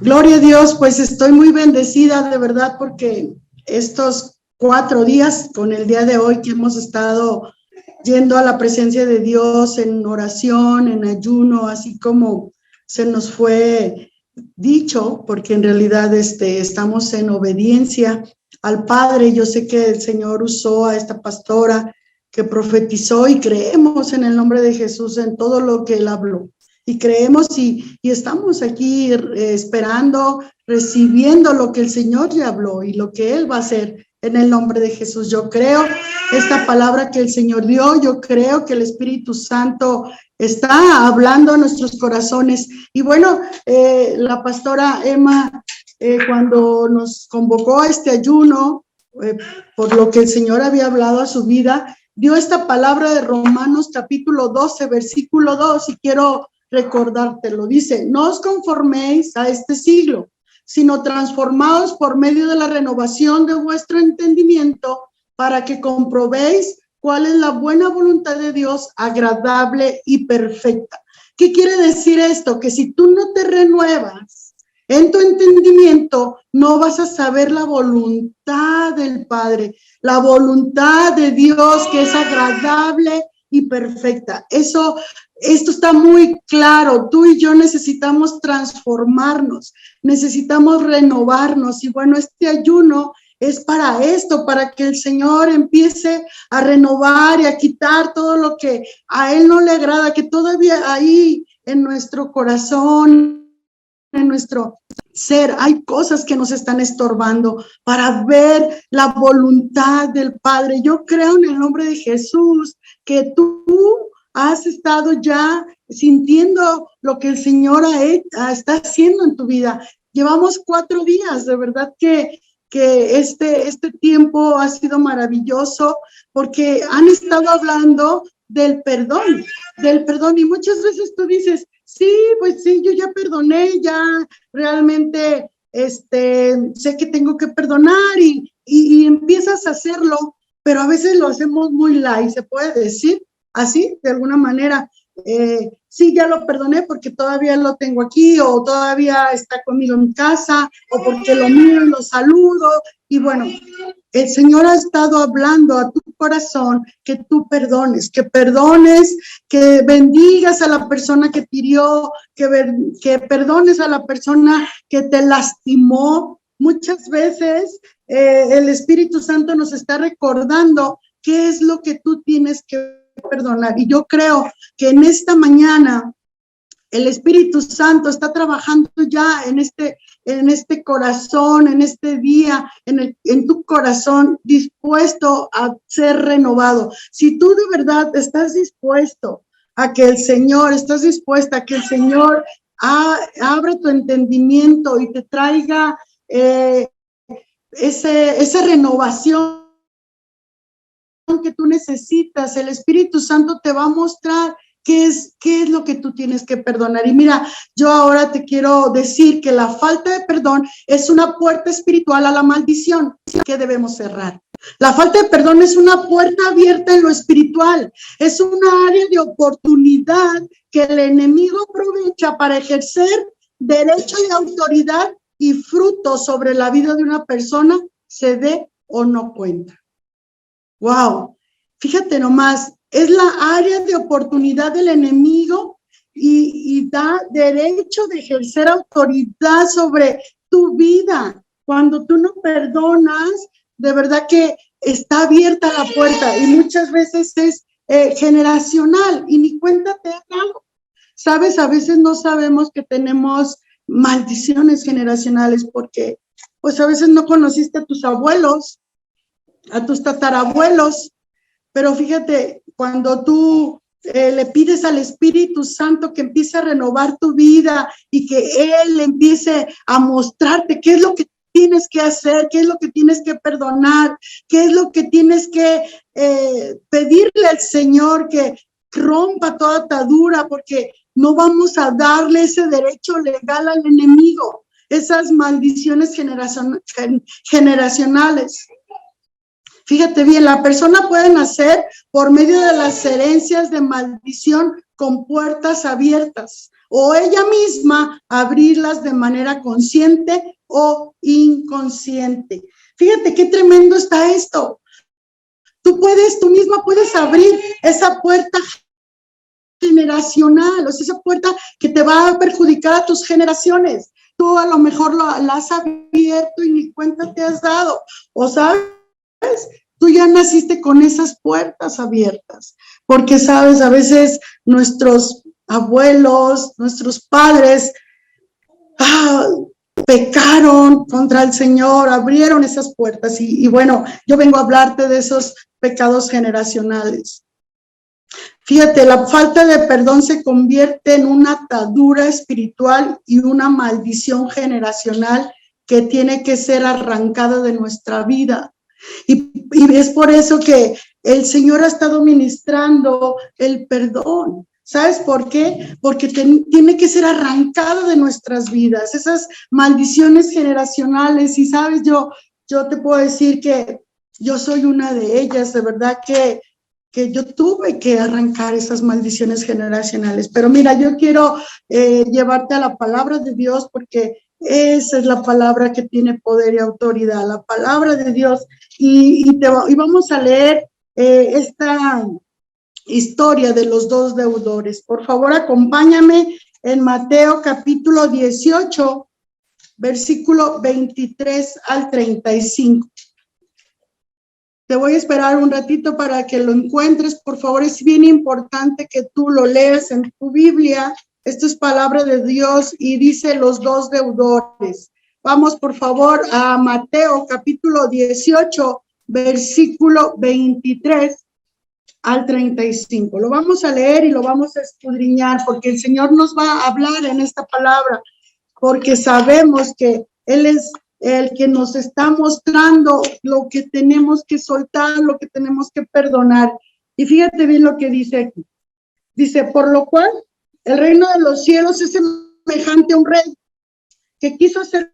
Gloria a Dios, pues estoy muy bendecida de verdad porque estos 4 días con el día de hoy que hemos estado yendo a la presencia de Dios en oración, en ayuno, así como se nos fue dicho, porque en realidad estamos en obediencia al Padre. Yo sé que el Señor usó a esta pastora que profetizó y creemos en el nombre de Jesús en todo lo que Él habló. Y creemos y estamos aquí esperando, recibiendo lo que el Señor ya habló y lo que Él va a hacer en el nombre de Jesús. Yo creo esta palabra que el Señor dio, yo creo que el Espíritu Santo está hablando a nuestros corazones. Y bueno, la pastora Emma, cuando nos convocó a este ayuno, por lo que el Señor había hablado a su vida, dio esta palabra de Romanos capítulo 12, versículo 2, y quiero recordártelo. Dice: no os conforméis a este siglo, sino transformaos por medio de la renovación de vuestro entendimiento, para que comprobéis cuál es la buena voluntad de Dios, agradable y perfecta. ¿Qué quiere decir esto? Que si tú no te renuevas en tu entendimiento, no vas a saber la voluntad del Padre, la voluntad de Dios, que es agradable y perfecta. Esto está muy claro. Tú y yo necesitamos transformarnos, necesitamos renovarnos. Y bueno, este ayuno es para esto, para que el Señor empiece a renovar y a quitar todo lo que a Él no le agrada, que todavía ahí en nuestro corazón, en nuestro ser, hay cosas que nos están estorbando para ver la voluntad del Padre. Yo creo en el nombre de Jesús que tú has estado ya sintiendo lo que el Señor está haciendo en tu vida. Llevamos 4 días, de verdad que este tiempo ha sido maravilloso, porque han estado hablando del perdón, y muchas veces tú dices: sí, pues sí, yo ya perdoné, ya realmente sé que tengo que perdonar y empiezas a hacerlo, pero a veces lo hacemos muy light, se puede decir así, de alguna manera. Sí, ya lo perdoné porque todavía lo tengo aquí, o todavía está conmigo en mi casa, o porque lo miro y lo saludo. Y bueno, el Señor ha estado hablando a tu corazón que tú perdones, que bendigas a la persona que te hirió, que perdones a la persona que te lastimó. Muchas veces el Espíritu Santo nos está recordando qué es lo que tú tienes que perdonar. Y yo creo que en esta mañana el Espíritu Santo está trabajando ya en este corazón, en este día, en tu corazón, dispuesto a ser renovado. Si tú de verdad estás dispuesto a que el Señor, estás dispuesta a que el Señor abra tu entendimiento y te traiga esa renovación que tú necesitas, el Espíritu Santo te va a mostrar qué es lo que tú tienes que perdonar. Y mira, yo ahora te quiero decir que la falta de perdón es una puerta espiritual a la maldición que debemos cerrar. La falta de perdón es una puerta abierta en lo espiritual, es una área de oportunidad que el enemigo aprovecha para ejercer derecho y autoridad y fruto sobre la vida de una persona, se dé o no cuenta. Wow, fíjate nomás, es la área de oportunidad del enemigo y da derecho de ejercer autoridad sobre tu vida. Cuando tú no perdonas, de verdad que está abierta la puerta, y muchas veces es generacional y ni cuenta te has dado. Sabes, a veces no sabemos que tenemos maldiciones generacionales porque pues a veces no conociste a tus abuelos, a tus tatarabuelos, pero fíjate, cuando tú le pides al Espíritu Santo que empiece a renovar tu vida y que Él empiece a mostrarte qué es lo que tienes que hacer, qué es lo que tienes que perdonar, qué es lo que tienes que pedirle al Señor que rompa toda atadura, porque no vamos a darle ese derecho legal al enemigo, esas maldiciones generacionales. Fíjate bien, la persona puede nacer por medio de las herencias de maldición con puertas abiertas o ella misma abrirlas de manera consciente o inconsciente. Fíjate qué tremendo está esto. Tú misma puedes abrir esa puerta generacional, o sea, esa puerta que te va a perjudicar a tus generaciones. Tú a lo mejor la has abierto y ni cuenta te has dado, o sabes, tú ya naciste con esas puertas abiertas, porque sabes, a veces nuestros abuelos, nuestros padres, pecaron contra el Señor, abrieron esas puertas y bueno, yo vengo a hablarte de esos pecados generacionales. Fíjate, la falta de perdón se convierte en una atadura espiritual y una maldición generacional que tiene que ser arrancada de nuestra vida. Y es por eso que el Señor ha estado ministrando el perdón. ¿Sabes por qué? Porque tiene que ser arrancado de nuestras vidas, esas maldiciones generacionales. Y sabes, yo te puedo decir que yo soy una de ellas, de verdad que yo tuve que arrancar esas maldiciones generacionales. Pero mira, yo quiero llevarte a la palabra de Dios, porque esa es la palabra que tiene poder y autoridad, la palabra de Dios. Y vamos a leer esta historia de los dos deudores. Por favor, acompáñame en Mateo capítulo 18, versículo 23 al 35. Te voy a esperar un ratito para que lo encuentres. Por favor, es bien importante que tú lo leas en tu Biblia. Esto es palabra de Dios y dice los dos deudores. Vamos, por favor, a Mateo capítulo 18, versículo 23 al 35. Lo vamos a leer y lo vamos a escudriñar, porque el Señor nos va a hablar en esta palabra, porque sabemos que Él es el que nos está mostrando lo que tenemos que soltar, lo que tenemos que perdonar. Y fíjate bien lo que dice aquí. Dice, por lo cual, el reino de los cielos es semejante a un rey que quiso hacer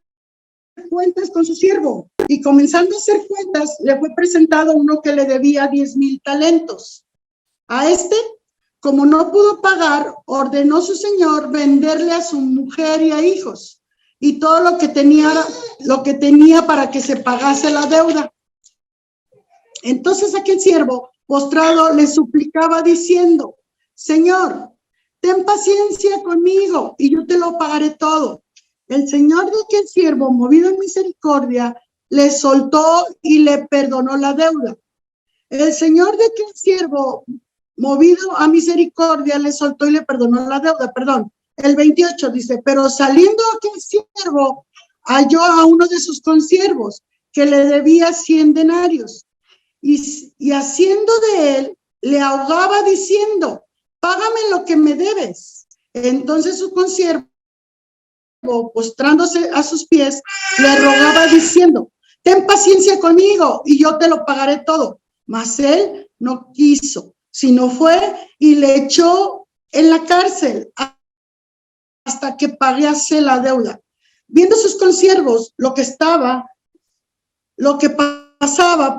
cuentas con su siervo, y comenzando a hacer cuentas, le fue presentado uno que le debía 10,000 talentos. A este, como no pudo pagar, ordenó su señor venderle a su mujer y a hijos y todo lo que tenía para que se pagase la deuda. Entonces aquel siervo, postrado, le suplicaba diciendo, Señor, ten paciencia conmigo y yo te lo pagaré todo. El señor de aquel siervo, movido en misericordia, le soltó y le perdonó la deuda. El señor de aquel siervo, movido a misericordia, le soltó y le perdonó la deuda. Perdón, el 28 dice, pero saliendo aquel siervo, halló a uno de sus consiervos que le debía 100 denarios. Y haciendo de él, le ahogaba diciendo, págame lo que me debes. Entonces su consiervo, postrándose a sus pies, le rogaba diciendo, ten paciencia conmigo y yo te lo pagaré todo. Mas él no quiso, sino fue y le echó en la cárcel hasta que pagase la deuda. Viendo sus consiervos lo que pasaba,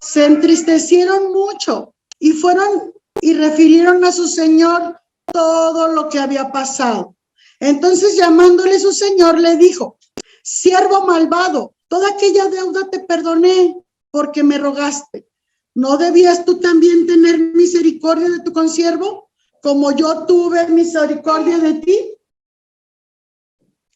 se entristecieron mucho y fueron y refirieron a su señor todo lo que había pasado. Entonces, llamándole su señor, le dijo, siervo malvado, toda aquella deuda te perdoné porque me rogaste. ¿No debías tú también tener misericordia de tu consiervo, como yo tuve misericordia de ti?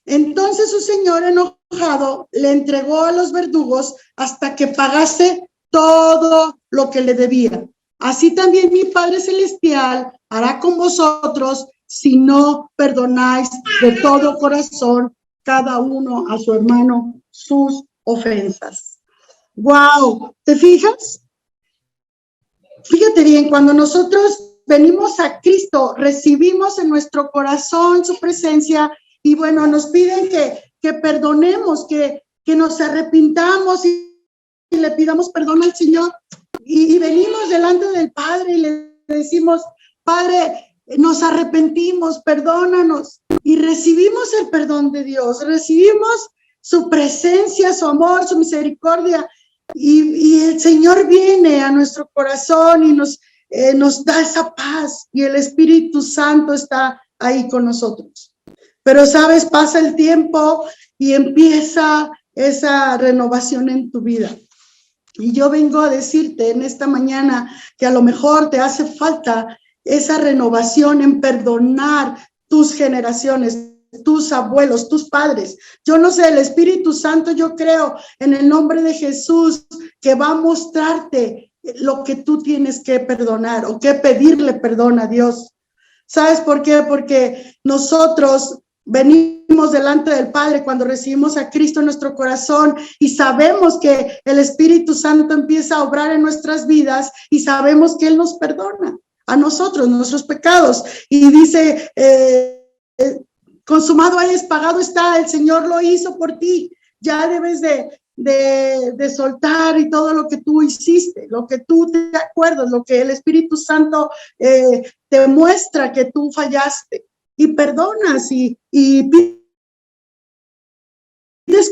Entonces su señor, enojado, le entregó a los verdugos hasta que pagase todo lo que le debía. Así también mi Padre Celestial hará con vosotros si no perdonáis de todo corazón cada uno a su hermano sus ofensas. ¡Wow! ¿Te fijas? Fíjate bien, cuando nosotros venimos a Cristo, recibimos en nuestro corazón su presencia y bueno, nos piden que perdonemos, que nos arrepintamos y le pidamos perdón al Señor y venimos delante del Padre y le decimos, Padre, nos arrepentimos, perdónanos y recibimos el perdón de Dios, recibimos su presencia, su amor, su misericordia y el Señor viene a nuestro corazón y nos da esa paz y el Espíritu Santo está ahí con nosotros. Pero sabes, pasa el tiempo y empieza esa renovación en tu vida. Y yo vengo a decirte en esta mañana que a lo mejor te hace falta esa renovación en perdonar tus generaciones, tus abuelos, tus padres. Yo no sé, el Espíritu Santo, yo creo en el nombre de Jesús que va a mostrarte lo que tú tienes que perdonar o que pedirle perdón a Dios. ¿Sabes por qué? Porque nosotros venimos delante del Padre cuando recibimos a Cristo en nuestro corazón y sabemos que el Espíritu Santo empieza a obrar en nuestras vidas y sabemos que Él nos perdona a nosotros, nuestros pecados. Y dice, consumado es, pagado está, el Señor lo hizo por ti. Ya debes de soltar y todo lo que tú hiciste, lo que tú te acuerdas, lo que el Espíritu Santo te muestra que tú fallaste y perdonas y pides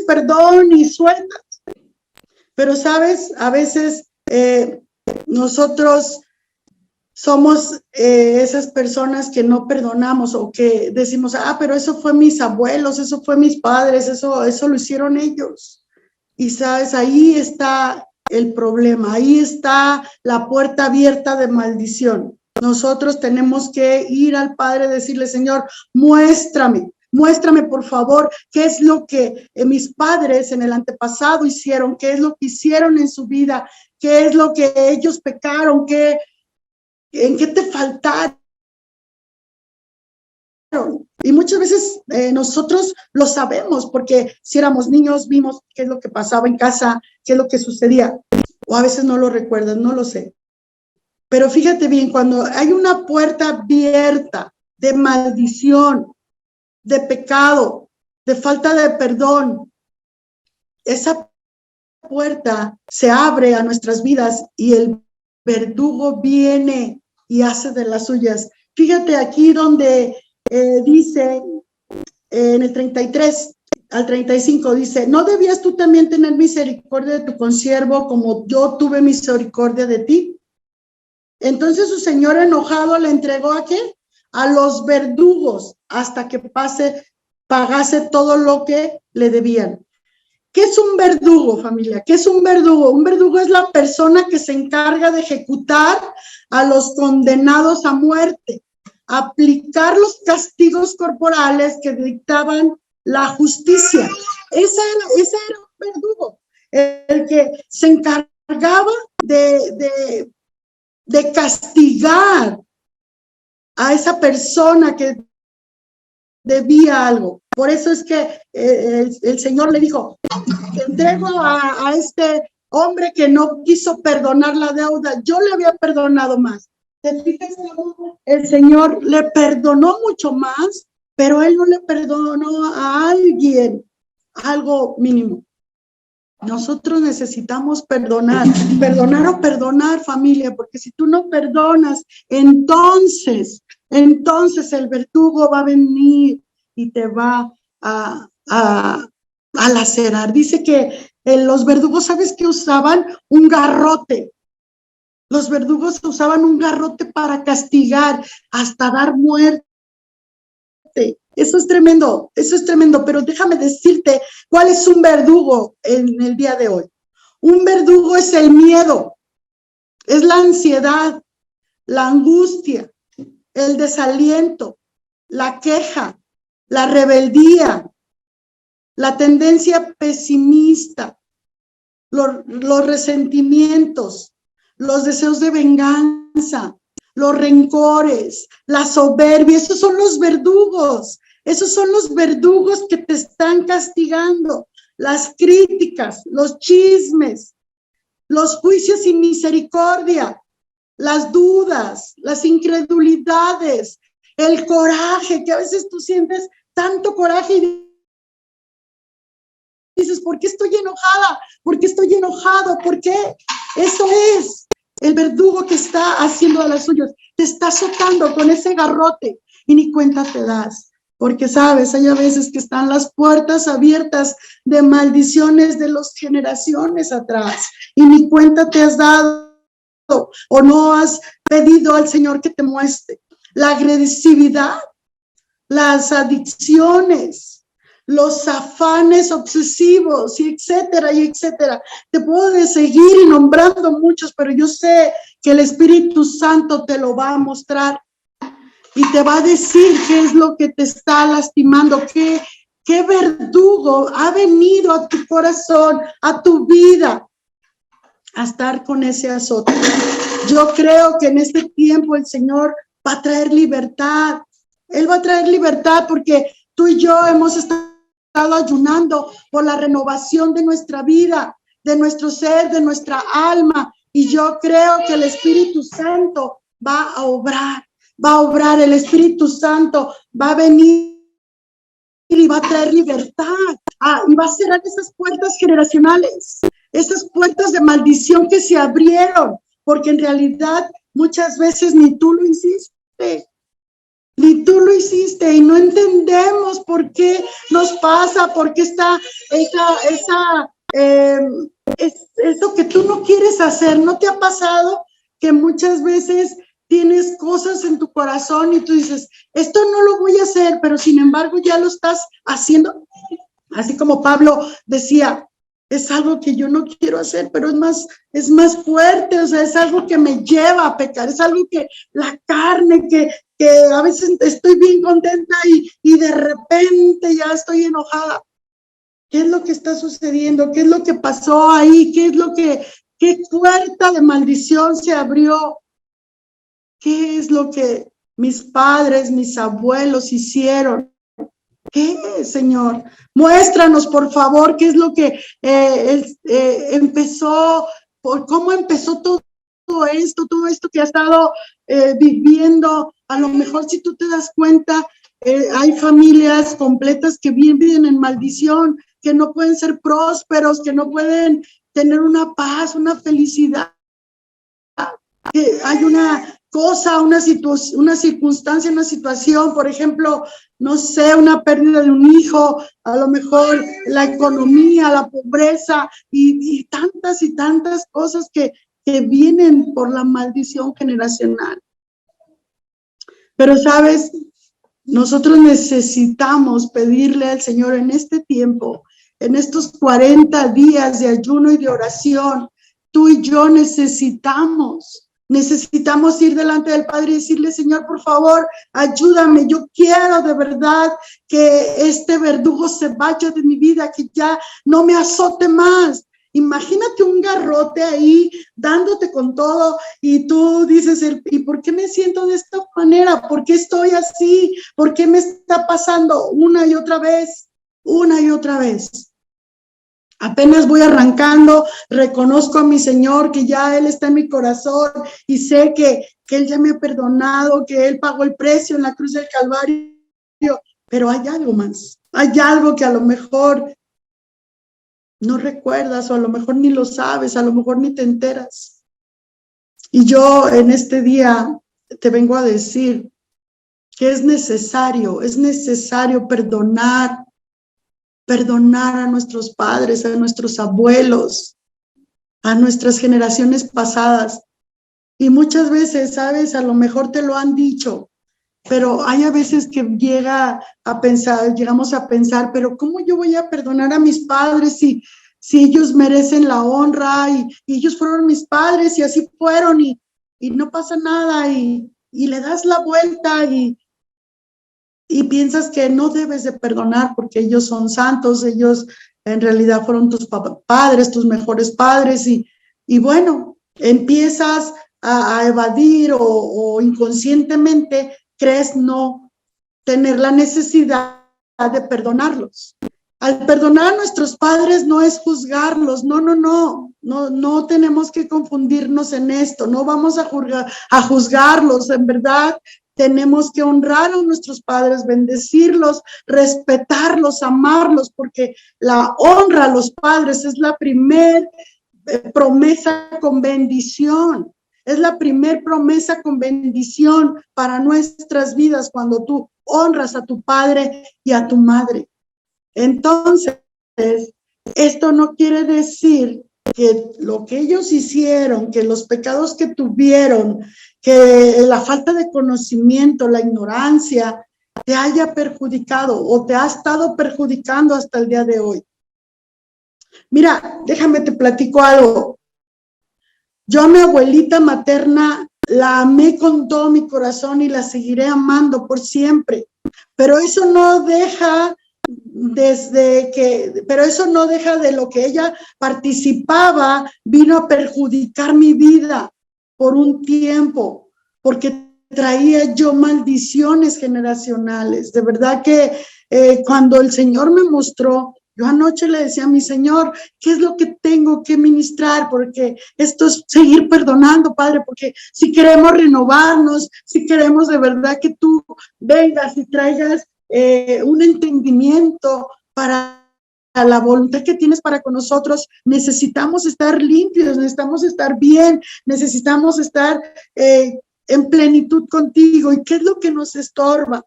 perdón y sueltas. Pero sabes, a veces nosotros somos esas personas que no perdonamos o que decimos, pero eso fue mis abuelos, eso fue mis padres, eso lo hicieron ellos. Y sabes, ahí está el problema, ahí está la puerta abierta de maldición. Nosotros tenemos que ir al Padre y decirle, Señor, muéstrame por favor qué es lo que mis padres en el antepasado hicieron, qué es lo que hicieron en su vida, qué es lo que ellos pecaron, en qué te faltaron. Y muchas veces nosotros lo sabemos porque si éramos niños vimos qué es lo que pasaba en casa, qué es lo que sucedía, o a veces no lo recuerdas, no lo sé. Pero fíjate bien, cuando hay una puerta abierta de maldición, de pecado, de falta de perdón, esa puerta se abre a nuestras vidas y el verdugo viene y hace de las suyas. Fíjate aquí donde dice en el 33 al 35, dice, ¿no debías tú también tener misericordia de tu consiervo como yo tuve misericordia de ti? Entonces su señor enojado le entregó ¿a qué? A los verdugos hasta que pagase todo lo que le debían. ¿Qué es un verdugo, familia? ¿Qué es un verdugo? Un verdugo es la persona que se encarga de ejecutar a los condenados a muerte, aplicar los castigos corporales que dictaban la justicia. Ese era un verdugo, el que se encargaba de castigar a esa persona que debía algo. Por eso es que el Señor le dijo, te entrego a este hombre que no quiso perdonar la deuda, yo le había perdonado más. ¿Te fijas? El Señor le perdonó mucho más, pero Él no le perdonó a alguien algo mínimo. Nosotros necesitamos perdonar o perdonar, familia, porque si tú no perdonas, entonces el verdugo va a venir y te va a lacerar. Dice que los verdugos, ¿sabes qué usaban? Un garrote. Los verdugos usaban un garrote para castigar, hasta dar muerte. Eso es tremendo, pero déjame decirte cuál es un verdugo en el día de hoy. Un verdugo es el miedo, es la ansiedad, la angustia, el desaliento, la queja, la rebeldía, la tendencia pesimista, los resentimientos, los deseos de venganza, los rencores, la soberbia. Esos son los verdugos. Esos son los verdugos que te están castigando. Las críticas, los chismes, los juicios sin misericordia, las dudas, las incredulidades, el coraje, que a veces tú sientes tanto coraje y dices, ¿por qué estoy enojada? ¿Por qué estoy enojado? ¿Por qué? Eso es el verdugo que está haciendo a las suyas. Te está azotando con ese garrote y ni cuenta te das. Porque, sabes, hay a veces que están las puertas abiertas de maldiciones de las generaciones atrás y ni cuenta te has dado o no has pedido al Señor que te muestre. La agresividad las adicciones, los afanes obsesivos, y etcétera, y etcétera. Te puedo seguir nombrando muchos, pero yo sé que el Espíritu Santo te lo va a mostrar y te va a decir qué es lo que te está lastimando, qué verdugo ha venido a tu corazón, a tu vida, a estar con ese azote. Yo creo que en este tiempo el Señor va a traer libertad. Él va a traer libertad porque tú y yo hemos estado ayunando por la renovación de nuestra vida, de nuestro ser, de nuestra alma. Y yo creo que el Espíritu Santo va a obrar, el Espíritu Santo va a venir y va a traer libertad. Y va a cerrar esas puertas generacionales, esas puertas de maldición que se abrieron, porque en realidad muchas veces ni tú lo hiciste. Ni tú lo hiciste y no entendemos por qué nos pasa, por qué está eso que tú no quieres hacer. ¿No te ha pasado que muchas veces tienes cosas en tu corazón y tú dices, esto no lo voy a hacer, pero sin embargo ya lo estás haciendo? Así como Pablo decía, es algo que yo no quiero hacer, pero es más fuerte, o sea, es algo que me lleva a pecar, es algo que la carne, que a veces estoy bien contenta y de repente ya estoy enojada. ¿Qué es lo que está sucediendo? ¿Qué es lo que pasó ahí? ¿Qué puerta de maldición se abrió? ¿Qué es lo que mis padres, mis abuelos hicieron? ¿Qué, Señor? Muéstranos, por favor, qué es lo que empezó, cómo empezó todo esto que ha estado viviendo. A lo mejor si tú te das cuenta, hay familias completas que viven en maldición, que no pueden ser prósperos, que no pueden tener una paz, una felicidad, que hay una cosa, una circunstancia, una situación, por ejemplo, no sé, una pérdida de un hijo, a lo mejor la economía, la pobreza y tantas cosas que vienen por la maldición generacional. Pero, ¿sabes? Nosotros necesitamos pedirle al Señor en este tiempo, en estos 40 días de ayuno y de oración, tú y yo necesitamos ir delante del Padre y decirle, Señor, por favor, ayúdame. Yo quiero de verdad que este verdugo se vaya de mi vida, que ya no me azote más. Imagínate un garrote ahí dándote con todo y tú dices, ¿y por qué me siento de esta manera? ¿Por qué estoy así? ¿Por qué me está pasando una y otra vez? Una y otra vez. Apenas voy arrancando, reconozco a mi Señor que ya Él está en mi corazón y sé que Él ya me ha perdonado, que Él pagó el precio en la cruz del Calvario, pero hay algo más, hay algo que a lo mejor no recuerdas o a lo mejor ni lo sabes, a lo mejor ni te enteras. Y yo en este día te vengo a decir que es necesario perdonar a nuestros padres, a nuestros abuelos, a nuestras generaciones pasadas. Y muchas veces, ¿sabes? A lo mejor te lo han dicho, pero hay a veces que llegamos a pensar, pero ¿cómo yo voy a perdonar a mis padres si ellos merecen la honra y ellos fueron mis padres y así fueron y no pasa nada y le das la vuelta y piensas que no debes de perdonar porque ellos son santos, ellos en realidad fueron tus padres, tus mejores padres y bueno, empiezas a evadir o inconscientemente crees no tener la necesidad de perdonarlos. Al perdonar a nuestros padres no es juzgarlos, no tenemos que confundirnos en esto, no vamos a juzgarlos, en verdad tenemos que honrar a nuestros padres, bendecirlos, respetarlos, amarlos, porque la honra a los padres es la primer promesa con bendición. Es la primer promesa con bendición para nuestras vidas cuando tú honras a tu padre y a tu madre. Entonces, esto no quiere decir que lo que ellos hicieron, que los pecados que tuvieron, que la falta de conocimiento, la ignorancia, te haya perjudicado o te ha estado perjudicando hasta el día de hoy. Mira, déjame te platico algo. Yo a mi abuelita materna la amé con todo mi corazón y la seguiré amando por siempre, pero eso no deja pero eso no deja de lo que ella participaba, vino a perjudicar mi vida por un tiempo, porque traía yo maldiciones generacionales. De verdad que cuando el Señor me mostró, yo anoche le decía a mi Señor, ¿qué es lo que tengo que ministrar? Porque esto es seguir perdonando, Padre, porque si queremos renovarnos, si queremos de verdad que tú vengas y traigas un entendimiento para la voluntad que tienes para con nosotros, necesitamos estar limpios, necesitamos estar bien, necesitamos estar en plenitud contigo. ¿Y qué es lo que nos estorba?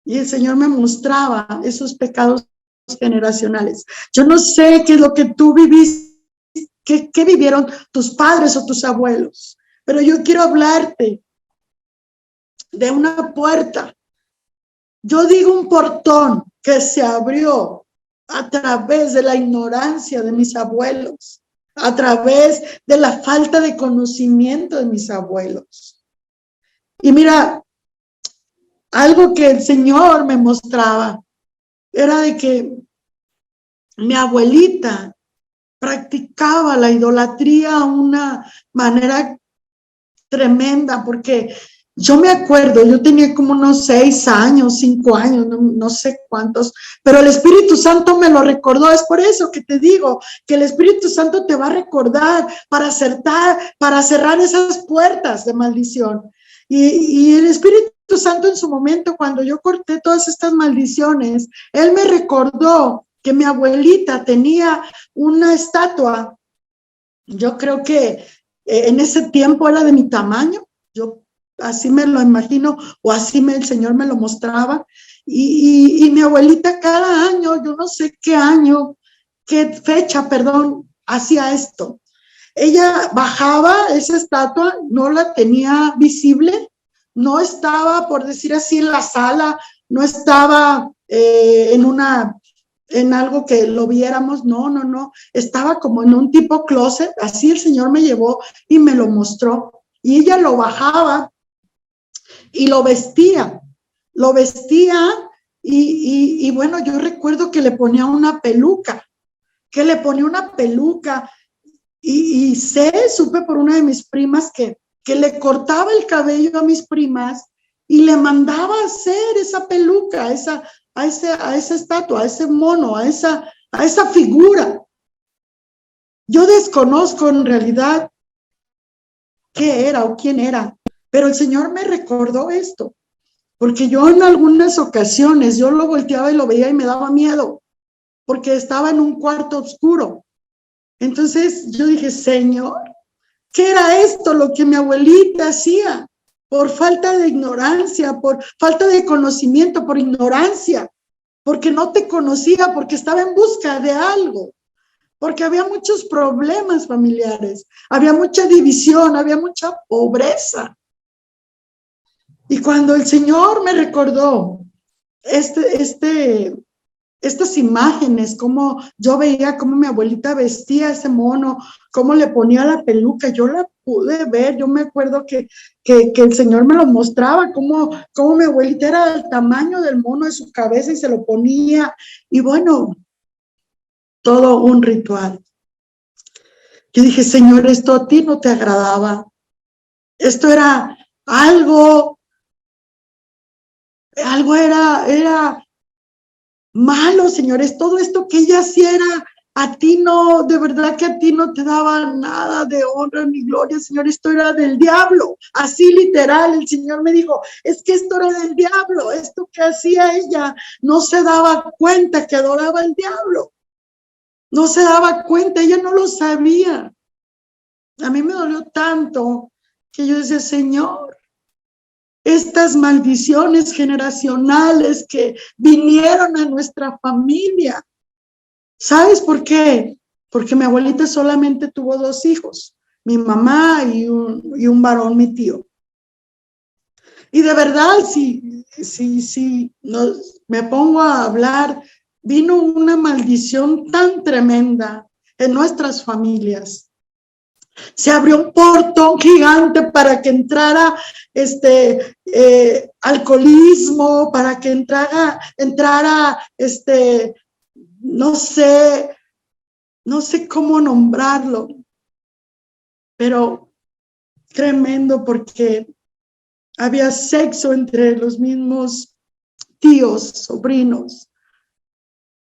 Y el Señor me mostraba esos pecados generacionales. Yo no sé qué es lo que tú viviste, qué vivieron tus padres o tus abuelos, pero yo quiero hablarte de una puerta. Yo digo un portón que se abrió a través de la ignorancia de mis abuelos, a través de la falta de conocimiento de mis abuelos. Y mira, algo que el Señor me mostraba era de que mi abuelita practicaba la idolatría de una manera tremenda, porque yo me acuerdo, yo tenía como unos 6 años, 5 años, no sé cuántos, pero el Espíritu Santo me lo recordó. Es por eso que te digo que el Espíritu Santo te va a recordar para cerrar esas puertas de maldición. Y el Espíritu Santo en su momento, cuando yo corté todas estas maldiciones, Él me recordó que mi abuelita tenía una estatua. Yo creo que en ese tiempo era de mi tamaño. Yo así me lo imagino, o así el Señor me lo mostraba. Y mi abuelita cada año, yo no sé qué fecha, perdón, hacía esto. Ella bajaba esa estatua, no la tenía visible, no estaba, por decir así, en la sala, no estaba en algo que lo viéramos, no, estaba como en un tipo closet. Así el Señor me llevó y me lo mostró, y ella lo bajaba y lo vestía y bueno, yo recuerdo que le ponía una peluca, supe por una de mis primas que le cortaba el cabello a mis primas y le mandaba a hacer esa peluca, a esa estatua, a ese mono, a esa figura. Yo desconozco en realidad qué era o quién era, pero el Señor me recordó esto, porque yo en algunas ocasiones, yo lo volteaba y lo veía y me daba miedo, porque estaba en un cuarto oscuro. Entonces yo dije, Señor, ¿qué era esto lo que mi abuelita hacía? Por falta de ignorancia, por falta de conocimiento, por ignorancia, porque no te conocía, porque estaba en busca de algo, porque había muchos problemas familiares, había mucha división, había mucha pobreza. Y cuando el Señor me recordó estas imágenes, cómo yo veía cómo mi abuelita vestía ese mono, cómo le ponía la peluca, yo la pude ver. Yo me acuerdo que el Señor me lo mostraba, cómo mi abuelita era del tamaño del mono de su cabeza y se lo ponía, y bueno, todo un ritual. Yo dije, Señor, esto a ti no te agradaba, esto era algo era malo, señores. Todo esto que ella hacía era a ti no, de verdad que a ti no te daba nada de honra ni gloria, Señor. Esto era del diablo, así literal. El Señor me dijo, es que esto era del diablo. Esto que hacía ella, no se daba cuenta que adoraba al diablo, no se daba cuenta, ella no lo sabía. A mí me dolió tanto que yo decía, Señor, estas maldiciones generacionales que vinieron a nuestra familia. ¿Sabes por qué? Porque mi abuelita solamente tuvo 2 hijos, mi mamá y un varón, mi tío. Y de verdad, si me pongo a hablar, vino una maldición tan tremenda en nuestras familias. Se abrió un portón gigante para que entrara alcoholismo, para que entrara no sé, no sé cómo nombrarlo, pero tremendo, porque había sexo entre los mismos tíos, sobrinos.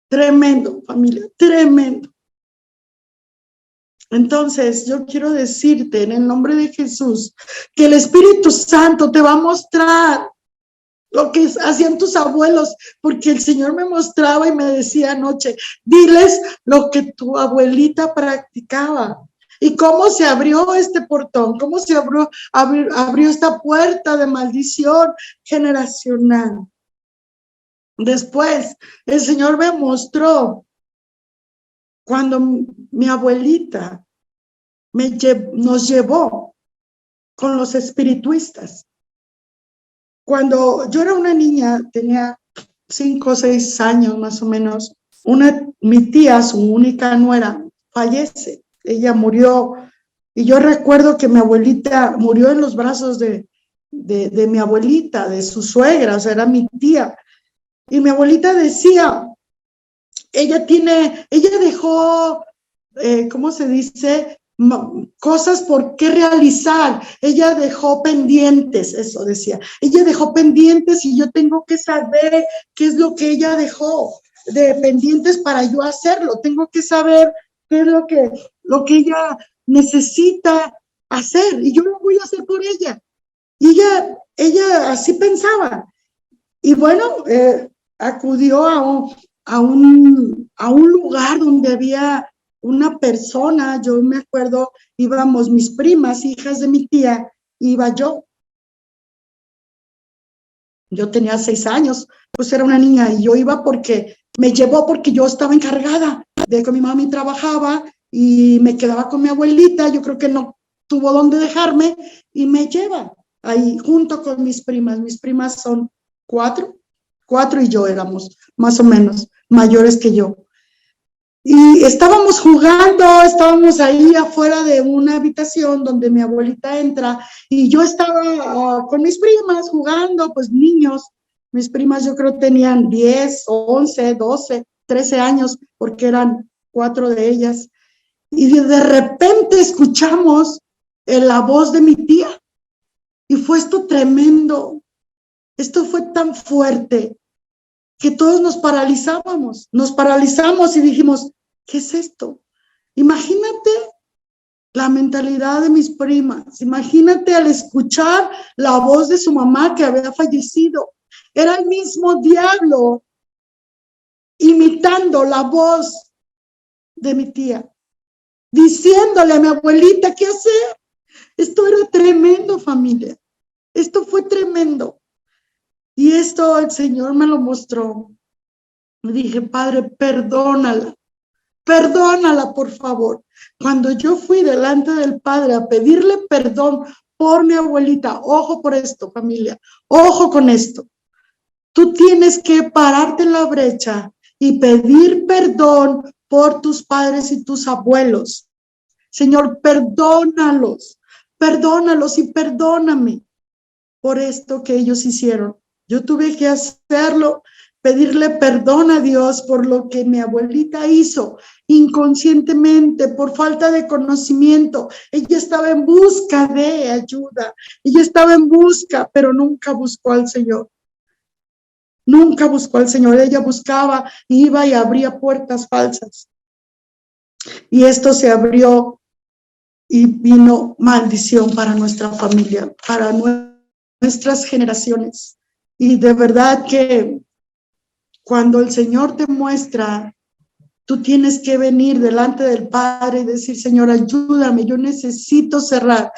Tremendo, familia, tremendo. Entonces, yo quiero decirte en el nombre de Jesús que el Espíritu Santo te va a mostrar lo que hacían tus abuelos, porque el Señor me mostraba y me decía anoche, diles lo que tu abuelita practicaba. Y cómo se abrió este portón, cómo se abrió esta puerta de maldición generacional. Después, el Señor me mostró cuando mi abuelita nos llevó con los espirituistas. Cuando yo era una niña, tenía 5 o 6 años más o menos, mi tía, su única nuera, fallece. Ella murió, y yo recuerdo que mi abuelita murió en los brazos de mi abuelita, de su suegra, o sea, era mi tía. Y mi abuelita decía, ella dejó, ¿cómo se dice? Cosas por qué realizar. Ella dejó pendientes, eso decía. Ella dejó pendientes y yo tengo que saber qué es lo que ella dejó de pendientes para yo hacerlo. Tengo que saber qué es lo que ella necesita hacer y yo lo voy a hacer por ella. Y ella así pensaba. Y bueno, acudió a un lugar donde había una persona. Yo me acuerdo, íbamos mis primas, hijas de mi tía, iba yo. Yo tenía 6 años, pues era una niña y yo iba porque me llevó, porque yo estaba encargada de que mi mami trabajaba y me quedaba con mi abuelita. Yo creo que no tuvo dónde dejarme y me lleva ahí junto con mis primas. Mis primas son 4 y yo éramos más o menos mayores que yo. Y estábamos ahí afuera de una habitación donde mi abuelita entra y yo estaba con mis primas jugando, pues niños. Mis primas yo creo tenían 10, 11, 12, 13 años, porque eran 4 de ellas. Y de repente escuchamos la voz de mi tía. Y fue esto tremendo. Esto fue tan fuerte que todos nos paralizamos y dijimos, ¿qué es esto? Imagínate la mentalidad de mis primas, imagínate al escuchar la voz de su mamá que había fallecido. Era el mismo diablo imitando la voz de mi tía, diciéndole a mi abuelita qué hacer. Esto era tremendo, familia. Esto fue tremendo. Y esto el Señor me lo mostró. Me dije, Padre, perdónala, por favor. Cuando yo fui delante del Padre a pedirle perdón por mi abuelita, ojo por esto, familia, ojo con esto. Tú tienes que pararte en la brecha y pedir perdón por tus padres y tus abuelos. Señor, perdónalos y perdóname por esto que ellos hicieron. Yo tuve que hacerlo, pedirle perdón a Dios por lo que mi abuelita hizo inconscientemente, por falta de conocimiento. Ella estaba en busca de ayuda, ella estaba en busca, pero nunca buscó al Señor. Nunca buscó al Señor. Ella buscaba, iba y abría puertas falsas. Y esto se abrió y vino maldición para nuestra familia, para nuestras generaciones. Y de verdad que cuando el Señor te muestra, tú tienes que venir delante del Padre y decir, Señor, ayúdame, yo necesito cerrar,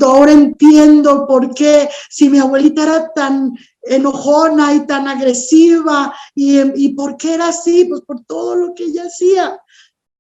ahora entiendo por qué, si mi abuelita era tan enojona y tan agresiva, y por qué era así, pues por todo lo que ella hacía.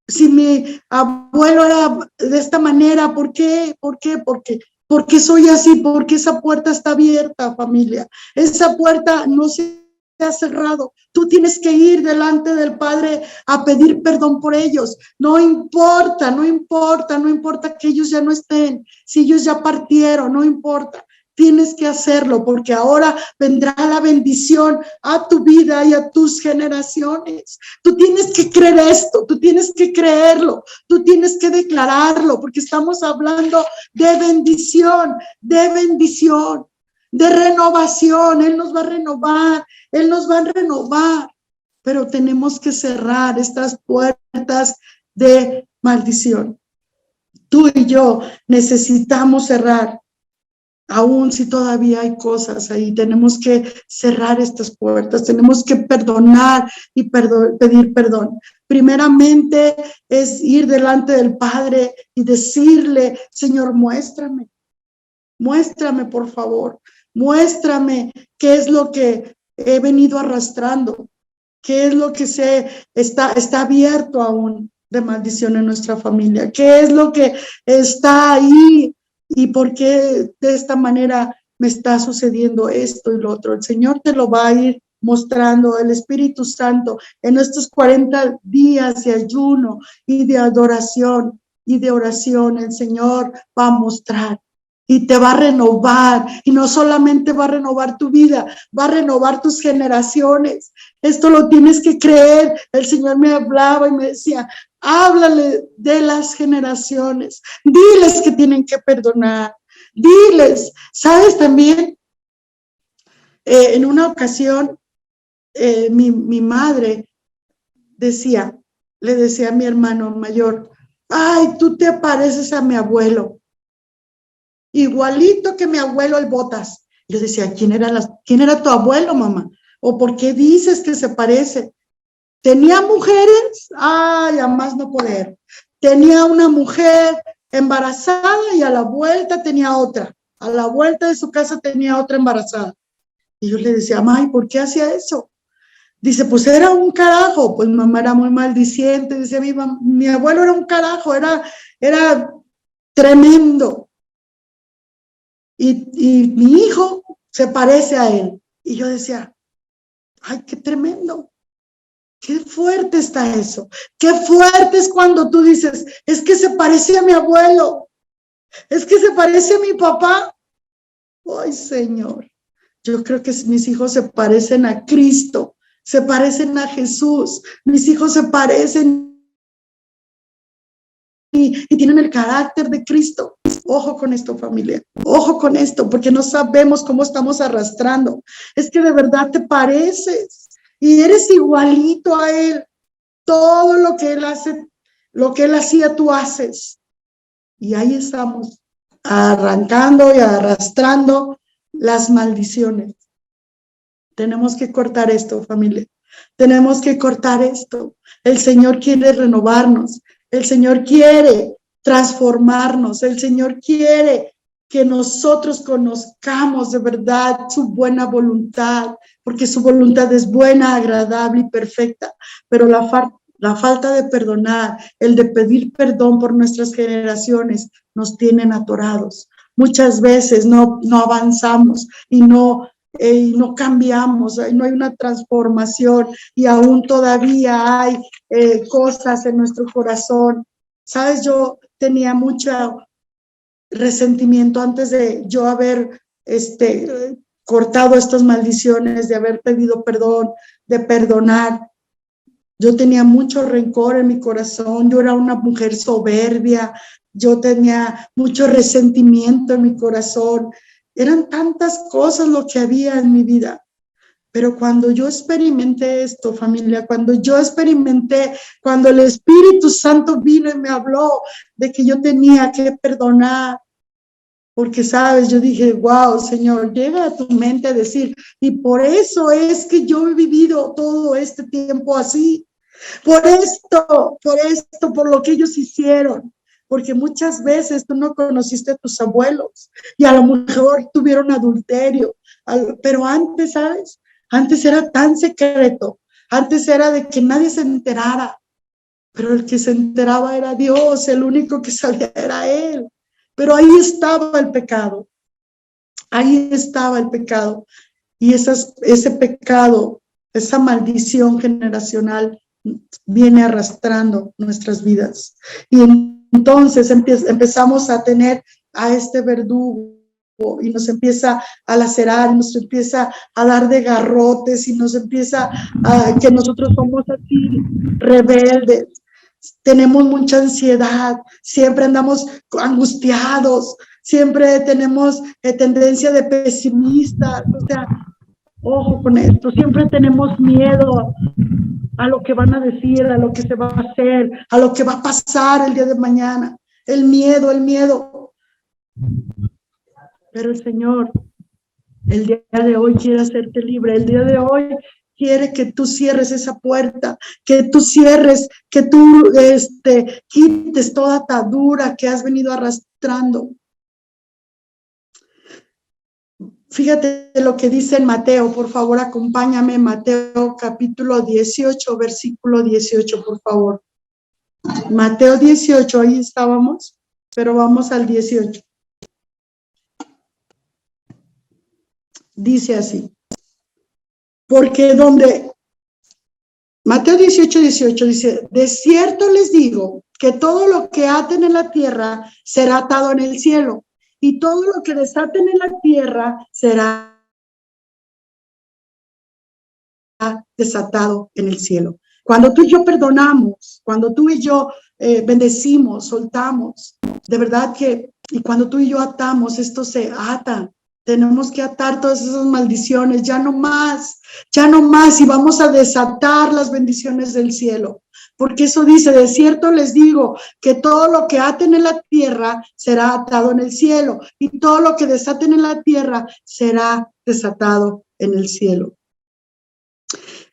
Si mi abuelo era de esta manera, ¿por qué? Porque ¿Por qué soy así? Porque esa puerta está abierta, familia. Esa puerta no se ha cerrado. Tú tienes que ir delante del Padre a pedir perdón por ellos. No importa, no importa, no importa que ellos ya no estén, si ellos ya partieron, no importa. Tienes que hacerlo porque ahora vendrá la bendición a tu vida y a tus generaciones. Tú tienes que creer esto, tú tienes que creerlo, tú tienes que declararlo porque estamos hablando de bendición, de renovación. Él nos va a renovar, Él nos va a renovar, pero tenemos que cerrar estas puertas de maldición. Tú y yo necesitamos cerrar. Aún si todavía hay cosas ahí, tenemos que cerrar estas puertas, tenemos que perdonar y pedir perdón. Primeramente es ir delante del Padre y decirle, Señor, muéstrame, por favor, muéstrame qué es lo que he venido arrastrando, qué es lo que está abierto aún de maldición en nuestra familia, qué es lo que está ahí. ¿Y por qué de esta manera me está sucediendo esto y lo otro? El Señor te lo va a ir mostrando, el Espíritu Santo, en estos 40 días de ayuno y de adoración y de oración. El Señor va a mostrar y te va a renovar. Y no solamente va a renovar tu vida, va a renovar tus generaciones. Esto lo tienes que creer. El Señor me hablaba y me decía, háblale de las generaciones, diles que tienen que perdonar, diles. ¿Sabes también? En una ocasión, mi madre le decía a mi hermano mayor, ay, tú te pareces a mi abuelo, igualito que mi abuelo el Botas. Yo decía, ¿quién era tu abuelo, mamá? ¿O por qué dices que se parece? ¿Tenía mujeres? Ay, a más no poder. Tenía una mujer embarazada y a la vuelta tenía otra. A la vuelta de su casa tenía otra embarazada. Y yo le decía, mamá, ¿y por qué hacía eso? Dice, pues era un carajo. Pues mamá era muy maldiciente. Dice, mi abuelo era un carajo, era tremendo. Y mi hijo se parece a él. Y yo decía, ay, qué tremendo. Qué fuerte está eso. Qué fuerte es cuando tú dices, es que se parece a mi abuelo, es que se parece a mi papá. Ay, Señor, yo creo que mis hijos se parecen a Cristo, se parecen a Jesús, mis hijos se parecen y tienen el carácter de Cristo. Ojo con esto, familia, ojo con esto, porque no sabemos cómo estamos arrastrando. Es que de verdad te pareces y eres igualito a Él. Todo lo que Él hace, lo que Él hacía, tú haces. Y ahí estamos, arrancando y arrastrando las maldiciones. Tenemos que cortar esto, familia. Tenemos que cortar esto. El Señor quiere renovarnos. El Señor quiere transformarnos. El Señor quiere que nosotros conozcamos de verdad su buena voluntad, porque su voluntad es buena, agradable y perfecta. Pero la falta de perdonar, el de pedir perdón por nuestras generaciones, nos tienen atorados. Muchas veces no avanzamos y no cambiamos, no hay una transformación y aún todavía hay cosas en nuestro corazón. Sabes, yo tenía mucho resentimiento antes de yo haber cortado estas maldiciones, de haber pedido perdón, de perdonar. Yo tenía mucho rencor en mi corazón, yo era una mujer soberbia, yo tenía mucho resentimiento en mi corazón. Eran tantas cosas lo que había en mi vida. Pero cuando yo experimenté esto, familia, cuando el Espíritu Santo vino y me habló de que yo tenía que perdonar, porque sabes, yo dije, wow, Señor, llega a tu mente a decir, y por eso es que yo he vivido todo este tiempo así, por lo que ellos hicieron. Porque muchas veces tú no conociste a tus abuelos y a lo mejor tuvieron adulterio, pero antes, ¿sabes? Antes era tan secreto, antes era de que nadie se enterara, pero el que se enteraba era Dios, el único que sabía era Él. pero ahí estaba el pecado. Ahí estaba el pecado. Y ese pecado, esa maldición generacional viene arrastrando nuestras vidas. Y entonces empezamos a tener a este verdugo y nos empieza a lacerar, nos empieza a dar de garrotes y nos empieza a que nosotros somos así rebeldes. Tenemos mucha ansiedad, siempre andamos angustiados, siempre tenemos tendencia de pesimistas, o sea, ojo con esto, siempre tenemos miedo a lo que van a decir, a lo que se va a hacer, a lo que va a pasar el día de mañana. El miedo, el miedo. Pero el Señor, el día de hoy quiere hacerte libre. El día de hoy quiere que tú cierres esa puerta, que tú cierres, que tú quites toda atadura que has venido arrastrando. Fíjate lo que dice en Mateo, por favor, acompáñame, Mateo capítulo 18, versículo 18, por favor. Mateo 18, ahí estábamos, pero vamos al 18. Dice así, porque Mateo 18, 18 dice, de cierto les digo que todo lo que aten en la tierra será atado en el cielo, y todo lo que desaten en la tierra será desatado en el cielo. Cuando tú y yo perdonamos, cuando tú y yo bendecimos, soltamos, de verdad que, y cuando tú y yo atamos, esto se ata. Tenemos que atar todas esas maldiciones, ya no más, y vamos a desatar las bendiciones del cielo. Porque eso dice, de cierto les digo, que todo lo que aten en la tierra será atado en el cielo, y todo lo que desaten en la tierra será desatado en el cielo.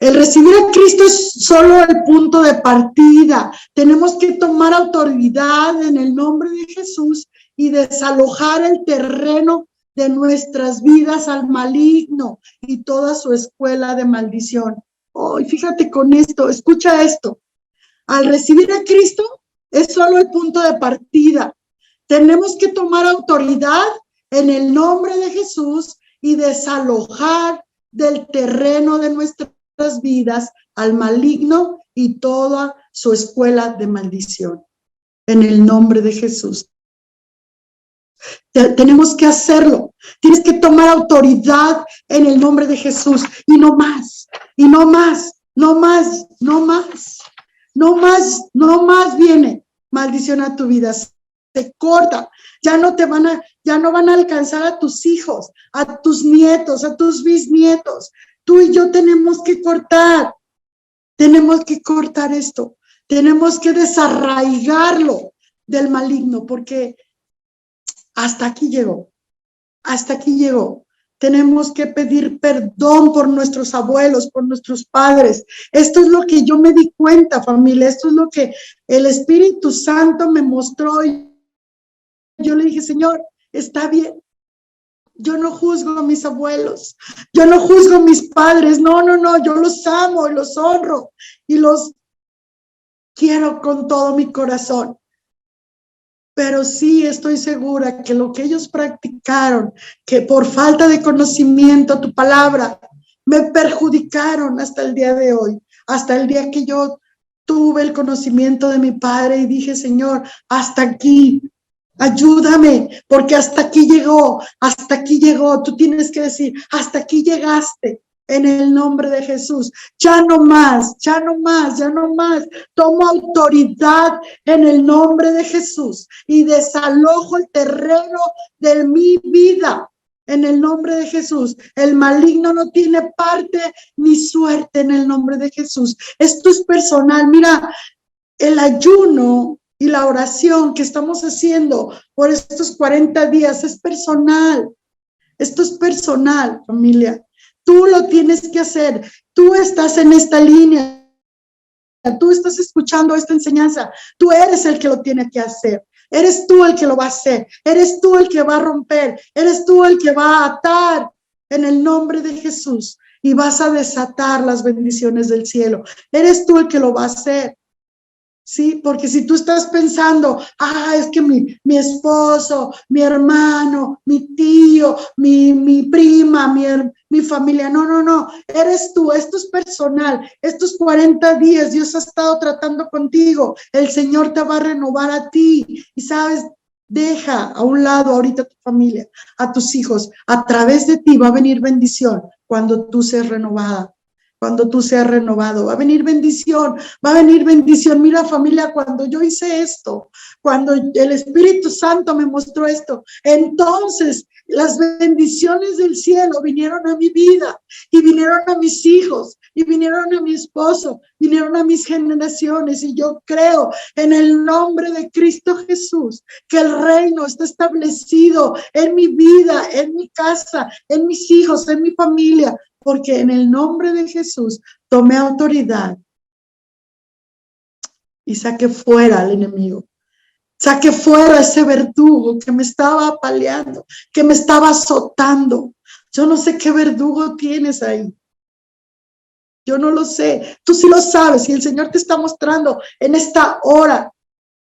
El recibir a Cristo es solo el punto de partida. Tenemos que tomar autoridad en el nombre de Jesús y desalojar el terreno de nuestras vidas al maligno y toda su escuela de maldición. Oh, y fíjate con esto, escucha esto. Al recibir a Cristo es solo el punto de partida. Tenemos que tomar autoridad en el nombre de Jesús y desalojar del terreno de nuestras vidas al maligno y toda su escuela de maldición. En el nombre de Jesús. Tenemos que hacerlo. Tienes que tomar autoridad en el nombre de Jesús. Y no más, y no más, no más, no más, no más, no más viene maldición a tu vida. Se corta. Ya no van a alcanzar a tus hijos, a tus nietos, a tus bisnietos. Tú y yo tenemos que cortar esto. Tenemos que desarraigarlo del maligno, porque hasta aquí llegó. Tenemos que pedir perdón por nuestros abuelos, por nuestros padres. Esto es lo que yo me di cuenta, familia. Esto es lo que el Espíritu Santo me mostró. Y yo le dije, Señor, está bien. Yo no juzgo a mis abuelos. Yo no juzgo a mis padres. No. Yo los amo y los honro y los quiero con todo mi corazón. Pero sí estoy segura que lo que ellos practicaron, que por falta de conocimiento, tu palabra, me perjudicaron hasta el día de hoy, hasta el día que yo tuve el conocimiento de mi Padre y dije, Señor, hasta aquí, ayúdame, porque hasta aquí llegó. Tú tienes que decir, hasta aquí llegaste. En el nombre de Jesús, ya no más. Tomo autoridad en el nombre de Jesús y desalojo el terreno de mi vida. En el nombre de Jesús, el maligno no tiene parte ni suerte en el nombre de Jesús. Esto es personal. Mira, el ayuno y la oración que estamos haciendo por estos 40 días es personal. Esto es personal, familia. Tú lo tienes que hacer. Tú estás en esta línea. Tú estás escuchando esta enseñanza. Tú eres el que lo tiene que hacer. Eres tú el que lo va a hacer. Eres tú el que va a romper. Eres tú el que va a atar en el nombre de Jesús. Y vas a desatar las bendiciones del cielo. Eres tú el que lo va a hacer. Sí, porque si tú estás pensando, es que mi esposo, mi hermano, mi tío, mi prima, mi familia, no, eres tú, esto es personal, estos 40 días Dios ha estado tratando contigo, el Señor te va a renovar a ti y sabes, deja a un lado ahorita a tu familia, a tus hijos, a través de ti va a venir bendición cuando tú seas renovada. Cuando tú seas renovado, va a venir bendición, va a venir bendición. Mira, familia, cuando yo hice esto, cuando el Espíritu Santo me mostró esto, entonces las bendiciones del cielo vinieron a mi vida y vinieron a mis hijos y vinieron a mi esposo, vinieron a mis generaciones, y yo creo en el nombre de Cristo Jesús que el reino está establecido en mi vida, en mi casa, en mis hijos, en mi familia, porque en el nombre de Jesús tomé autoridad y saqué fuera al enemigo. Saqué fuera ese verdugo que me estaba apaleando, que me estaba azotando. Yo no sé qué verdugo tienes ahí. Yo no lo sé. Tú sí lo sabes y el Señor te está mostrando en esta hora